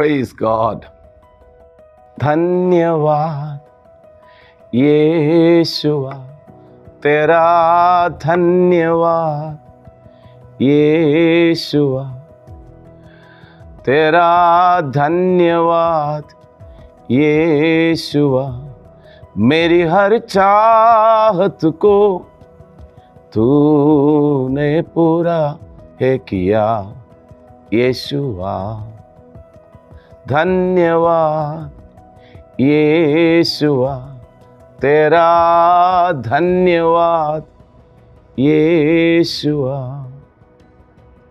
Praise God. धन्यवाद यीशुआ तेरा, धन्यवाद यीशुआ तेरा, धन्यवाद यीशुआ। मेरी हर चाहत को तूने पूरा है किया यीशुआ। धन्यवाद यीशुआ तेरा, धन्यवाद यीशुआ।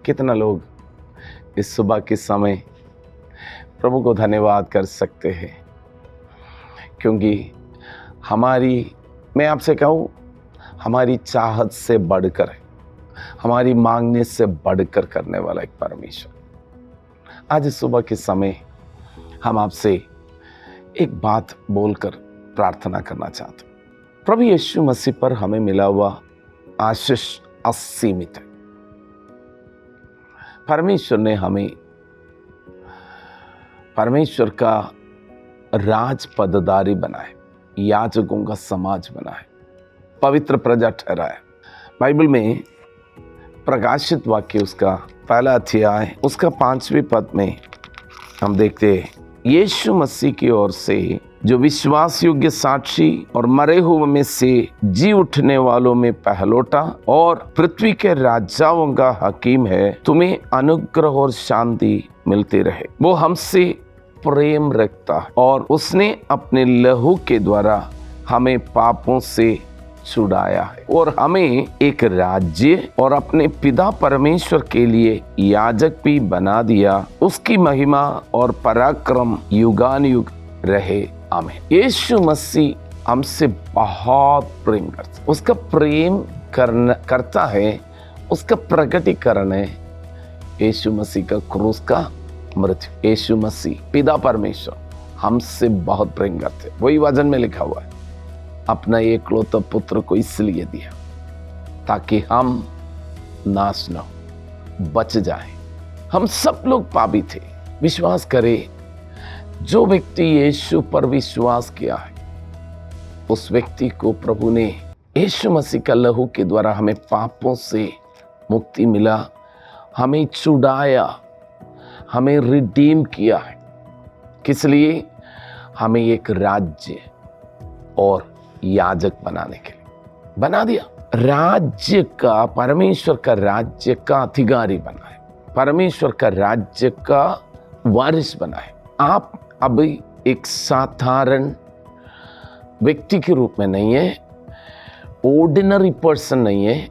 कितना लोग इस सुबह के समय प्रभु को धन्यवाद कर सकते हैं, क्योंकि मैं आपसे कहूँ, हमारी चाहत से बढ़कर, हमारी मांगने से बढ़कर करने वाला एक परमेश्वर। आज इस सुबह के समय हम आपसे एक बात बोलकर प्रार्थना करना चाहते हैं। प्रभु यीशु मसीह पर हमें मिला हुआ आशीष असीमित है। परमेश्वर ने हमें परमेश्वर का राज पददारी बनाए, याजकों का समाज बनाए, पवित्र प्रजा ठहराए। बाइबल में प्रकाशित वाक्य उसका पहला अध्याय उसका 5वें पद में हम देखते हैं, यीशु मसीह की ओर से जो विश्वास योग्य साक्षी और मरे हुए में से जी उठने वालों में पहलोटा और पृथ्वी के राजाओं का हकीम है, तुम्हें अनुग्रह और शांति मिलती रहे। वो हमसे प्रेम रखता है और उसने अपने लहू के द्वारा हमें पापों से छुड़ाया है और हमें एक राज्य और अपने पिता परमेश्वर के लिए याजक भी बना दिया। उसकी महिमा और पराक्रम युगानुयुग रहे, आमीन। यीशु मसीह हमसे बहुत प्रेम करता है। उसका प्रेम करता है, उसका प्रकटीकरण है यीशु मसीह का क्रूस का मृत्यु। यीशु मसीह पिता परमेश्वर हमसे बहुत प्रेम करते। वही वचन में लिखा हुआ है, अपना एकलौता पुत्र को इसलिए दिया ताकि हम नाश न हो, बच जाएं। हम सब लोग पापी थे। विश्वास करें, जो व्यक्ति यीशु पर विश्वास किया है, उस व्यक्ति को प्रभु ने यीशु मसीह का लहू के द्वारा हमें पापों से मुक्ति मिला, हमें छुड़ाया, हमें रिडीम किया है। किस लिए? हमें एक राज्य और याजक बनाने के लिए बना दिया। राज्य का, परमेश्वर का राज्य का अधिकारी बना है, परमेश्वर का राज्य का वारिस बना है। आप अभी एक साधारण व्यक्ति के रूप में नहीं है, ऑर्डिनरी पर्सन नहीं है,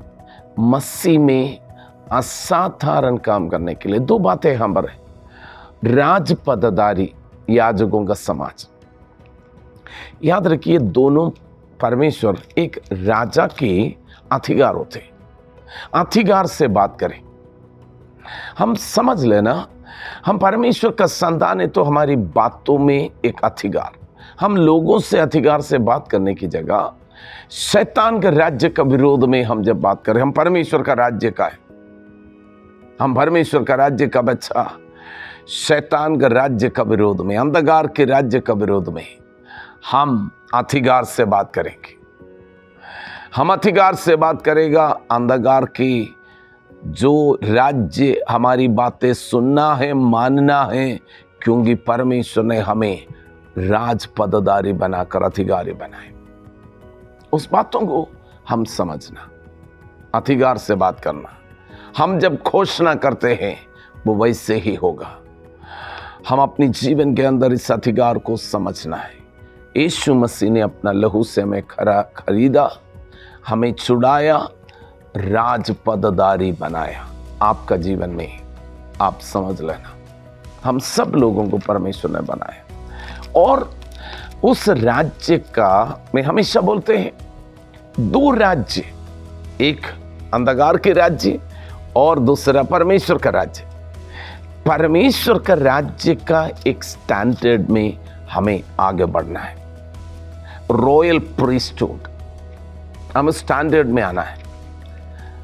मसीह में असाधारण काम करने के लिए दो बातें हम पर है, राज पददारी, याजकों का समाज। याद रखिए, दोनों परमेश्वर एक राजा के अधिकार होते। अधिकार से बात करें, हम समझ लेना, हम परमेश्वर का संतान है तो हमारी बातों में एक अधिकार। हम लोगों से अधिकार से बात करने की जगह शैतान के राज्य का विरोध में हम जब बात करें, हम परमेश्वर का राज्य का है, हम परमेश्वर का राज्य का बच्चा, शैतान का राज्य का विरोध में, अंधकार के राज्य का विरोध में हम अधिकार से बात करेंगे। हम अधिकार से बात करेगा, अंधकार की जो राज्य हमारी बातें सुनना है, मानना है, क्योंकि परमेश्वर ने हमें राज पददारी बनाकर अधिकारी बनाए। उस बातों को हम समझना, अधिकार से बात करना। हम जब घोषणा करते हैं वो वैसे ही होगा। हम अपनी जीवन के अंदर इस अधिकार को समझना है। यीशु मसीह ने अपना लहू से हमें खरीदा, हमें छुड़ाया, राज पददारी बनाया। आपका जीवन में आप समझ लेना, हम सब लोगों को परमेश्वर ने बनाया और उस राज्य का, मैं हमेशा बोलते हैं, दो राज्य, एक अंधकार के राज्य और दूसरा परमेश्वर का राज्य। परमेश्वर का राज्य का एक स्टैंडर्ड में हमें आगे बढ़ना है, रॉयल प्रीस्टहुड, हमें स्टैंडर्ड में आना है।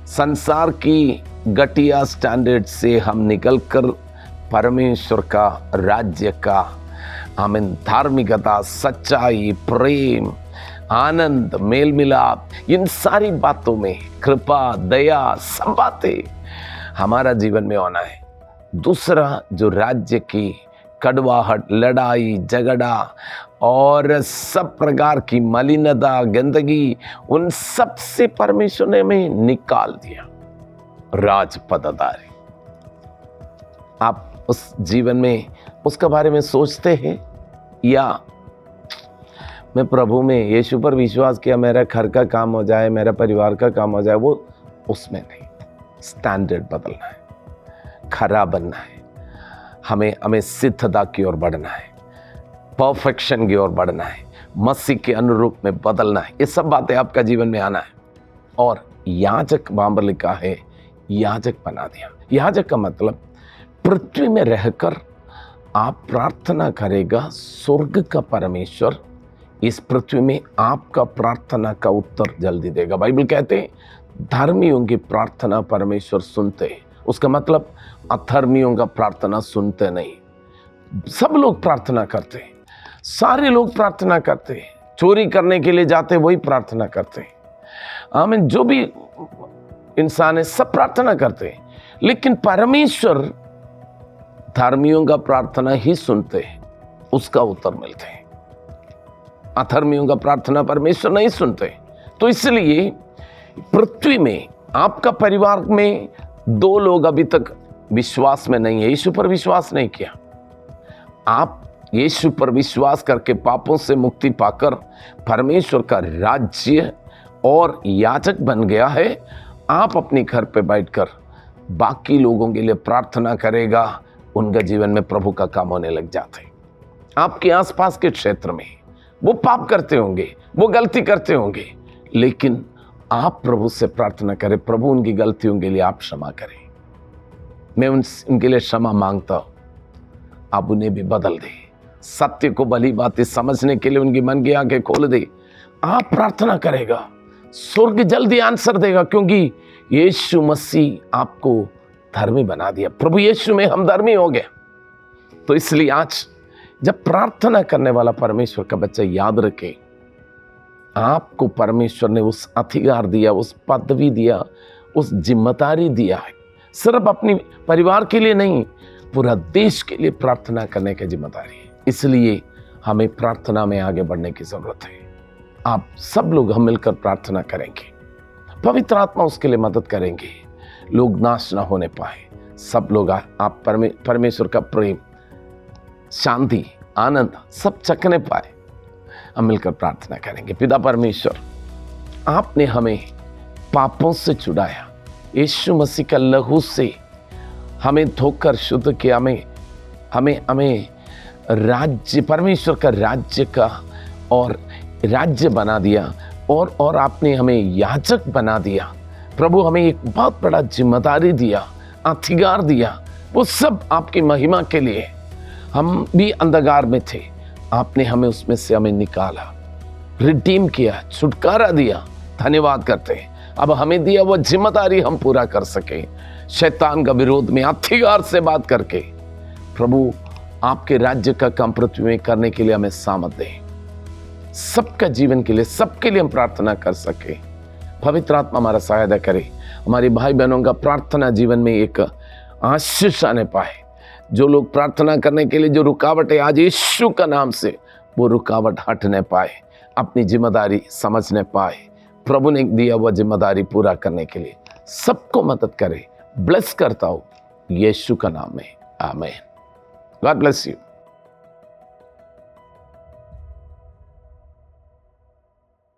संसार की घटिया स्टैंडर्ड से हम निकलकर परमेश्वर का राज्य का आमीन धार्मिकता, सच्चाई, प्रेम, आनंद, मेल मिलाप, इन सारी बातों में कृपा, दया, सब बातें हमारा जीवन में होना है। दूसरा, जो राज्य की कड़वाहट, लड़ाई झगड़ा और सब प्रकार की मलिनता, गंदगी, उन सब से परमेश्वर ने हमें निकाल दिया। राज पदाधारी, आप उस जीवन में उसके बारे में सोचते हैं या मैं प्रभु में, यीशु पर विश्वास किया, मेरा घर का काम हो जाए, मेरा परिवार का काम हो जाए, वो उसमें नहीं। स्टैंडर्ड बदलना है, खरा बनना है, हमें सिद्धता की ओर बढ़ना है, परफेक्शन की ओर बढ़ना है, मसीह के अनुरूप में बदलना है। ये सब बातें आपका जीवन में आना है। और याजक वहां पर लिखा है, याजक बना दिया। याजक का मतलब पृथ्वी में रहकर आप प्रार्थना करेगा, स्वर्ग का परमेश्वर इस पृथ्वी में आपका प्रार्थना का उत्तर जल्दी देगा। बाइबल कहते हैं धर्मियों की प्रार्थना परमेश्वर सुनते हैं। उसका मतलब अधर्मियों का प्रार्थना सुनते नहीं। सब लोग प्रार्थना करते हैं, सारे लोग प्रार्थना करते हैं, चोरी करने के लिए जाते वही प्रार्थना करते हैं, आमीन, जो भी इंसान है सब प्रार्थना करते हैं, लेकिन परमेश्वर धर्मियों का प्रार्थना ही सुनते हैं, उसका उत्तर मिलते हैं। अधर्मियों का प्रार्थना परमेश्वर नहीं सुनते। तो इसलिए पृथ्वी में आपका परिवार में 2 लोग अभी तक विश्वास में नहीं है, यीशु पर विश्वास नहीं किया। आप यीशु पर विश्वास करके पापों से मुक्ति पाकर परमेश्वर का राज्य और याजक बन गया है। आप अपने घर पे बैठकर बाकी लोगों के लिए प्रार्थना करेगा, उनका जीवन में प्रभु का काम होने लग जाते। आपके आसपास के क्षेत्र में वो पाप करते होंगे, वो गलती करते होंगे, लेकिन आप प्रभु से प्रार्थना करें, प्रभु उनकी गलतियों के लिए आप क्षमा करें, मैं उनके लिए क्षमा मांगता हूं, आप उन्हें भी बदल दे, सत्य को भली बातें समझने के लिए उनकी मन की आंखें खोल दे। आप प्रार्थना करेगा, स्वर्ग जल्दी आंसर देगा, क्योंकि यीशु मसीह आपको धर्मी बना दिया। प्रभु यीशु में हम धर्मी हो गए। तो इसलिए आज जब प्रार्थना करने वाला परमेश्वर का बच्चा याद रखे, आपको परमेश्वर ने उस अधिकार दिया, उस पदवी दिया, उस जिम्मेदारी दिया है, सिर्फ अपनी परिवार के लिए नहीं, पूरा देश के लिए प्रार्थना करने की जिम्मेदारी है। इसलिए हमें प्रार्थना में आगे बढ़ने की जरूरत है। आप सब लोग हम मिलकर प्रार्थना करेंगे, पवित्र आत्मा उसके लिए मदद करेंगे, लोग नाश ना होने पाए, सब लोग आप परमेश्वर का प्रेम, शांति, आनंद सब चखने पाए। हम मिलकर प्रार्थना करेंगे। पिता परमेश्वर, आपने हमें पापों से छुड़ाया, यीशु मसीह का लहू से हमें धोकर शुद्ध किया, हमें राज्य, परमेश्वर का राज्य का और राज्य बना दिया, और आपने हमें याजक बना दिया। प्रभु हमें एक बहुत बड़ा जिम्मेदारी दिया, अधिकार दिया, वो सब आपकी महिमा के लिए। हम भी अंधकार में थे, आपने हमें उसमें से हमें निकाला, रिडीम किया, छुटकारा दिया। धन्यवाद करते हैं। अब हमें दिया वो जिम्मेदारी हम पूरा कर सके, शैतान का विरोध में अधिकार से बात करके प्रभु आपके राज्य का काम पृथ्वी में करने के लिए हमें सामर्थ दे। सबका जीवन के लिए, सबके लिए हम प्रार्थना कर सके। पवित्र आत्मा हमारा सहायता करे। हमारे भाई बहनों का प्रार्थना जीवन में एक आशीष आने पाए। जो लोग प्रार्थना करने के लिए जो रुकावट है, आज यीशु का नाम से वो रुकावट हटने पाए, अपनी जिम्मेदारी समझने पाए, प्रभु ने दिया हुआ जिम्मेदारी पूरा करने के लिए सबको मदद करे। ब्लेस करता हूँ यीशु का नाम में, आमीन। God bless you.